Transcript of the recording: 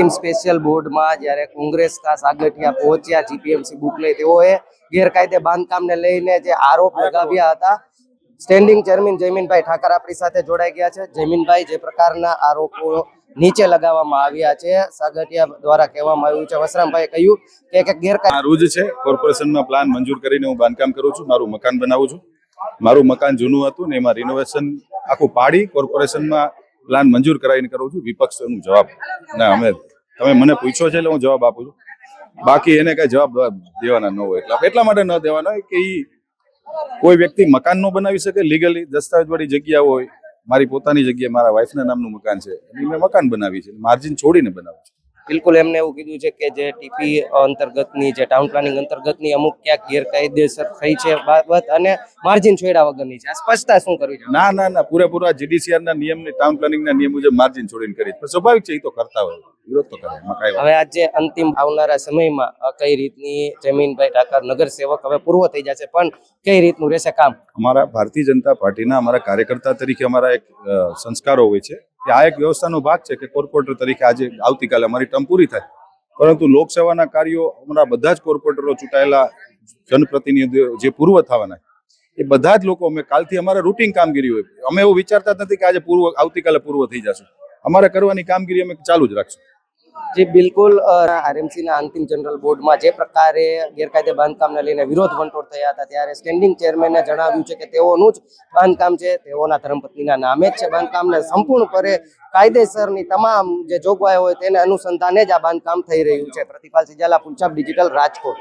અંતિમ સ્પેશિયલ બોર્ડમાં જ્યારે કોંગ્રેસના સાગઠિયા પહોંચ્યા જીપીએમસી બુક લઈ, તેઓએ ગેરકાયદે બાંધકામને લઈને જે આરોપ લગાવ્યા હતા, સ્ટેન્ડિંગ ચેરમેન જયમીનભાઈ ઠાકર આપણી સાથે જોડાઈ ગયા છે. જયમીનભાઈ, જે પ્રકારના આરોપો નીચે લગાવવામાં આવ્યા છે, સાગઠિયા દ્વારા કહેવામાં આવ્યું છે, વસરામભાઈએ કહ્યું કે ગેરકાયદે રૂજ છે. કોર્પોરેશનમાં પ્લાન મંજૂર કરીને હું બાંધકામ કરું છું, મારું મકાન બનાવું છું. મારું મકાન જૂનું હતું ને એમાં રિનોવેશન આખું પાડી કોર્પોરેશનમાં પ્લાન મંજૂર કરાવીને કરું છું. વિપક્ષનો જવાબ ના, તમે મને પૂછ્યો છે એટલે હું જવાબ આપું છું. બાકી એને કઈ જવાબ દેવાના ન હોય એટલા માટે ન દેવાના હોય કે કોઈ વ્યક્તિ મકાન ન બનાવી શકે લીગલી, દસ્તાવેજવાળી જગ્યા હોય. મારી પોતાની જગ્યાએ મારા વાઇફના નામનું મકાન છે, મેં મકાન બનાવી છે, માર્જિન છોડીને બનાવું છું. બિલકુલ, એમને એવું કીધું છે કે જે ટીપી અંતર્ગતની, જે ટાઉન પ્લાનિંગ અંતર્ગતની અમુક ક્યાંક ગેરકાયદેસર થઈ છે બાબત અને માર્જિન છોડ્યા વગરની છે. આ સ્પષ્ટતા શું કરવી છે? ના, પૂરેપૂરા જીડીસીઆર ના નિયમની, ટાઉન પ્લાનિંગ ના નિયમ મુજબ માર્જિન છોડીને કરી. સ્વાભાવિક છે, એ તો કરતા હોય, વિરોધ તો કરે. હવે આજે અંતિમ આવનારા સમયમાં કઈ રીતની જયમીનભાઈ ઠાકર નગરસેવક હવે પૂર્વ થઈ જશે, પણ કઈ રીતનું રહેશે કામ? અમારા ભારતીય જનતા પાર્ટીના અમારા કાર્યકર્તા તરીકે અમારા એક સંસ્કારો હોય છે કે આ એક વ્યવસ્થાનો ભાગ છે કે કોર્પોરેટર તરીકે આજે આવતીકાલે અમારી ટર્મ પૂરી થાય, પરંતુ લોકસેવાના કાર્યો અમારા બધા જ કોર્પોરેટરો, ચૂંટાયેલા જનપ્રતિનિધિઓ જે પૂર્વ થવાના, એ બધા જ લોકો અમે કાલથી અમારે રૂટીન કામગીરી હોય. અમે એવું વિચારતા નથી કે આજે આવતીકાલે પૂર્વ થઈ જશું. અમારે કરવાની કામગીરી અમે ચાલુ જ રાખશું. જી બિલકુલ, આરએમસીના અંતિમ જનરલ બોર્ડમાં જે પ્રકારે ગેરકાયદે બાંધકામને લઈને વિરોધ વંટોળ થયા હતા, ત્યારે સ્ટેન્ડિંગ ચેરમેને જણાવ્યું છે કે તેઓનું જ બાંધકામ છે, તેઓના ધર્મપત્નીના નામે જ છે બાંધકામને, સંપૂર્ણપણે કાયદેસરની તમામ જે જોગવાઈ હોય તેને અનુસંધાને જ આ બાંધકામ થઈ રહ્યું છે. પ્રતિપાલ સિજાલા, પુંછાબ ડિજિટલ, રાજકોટ.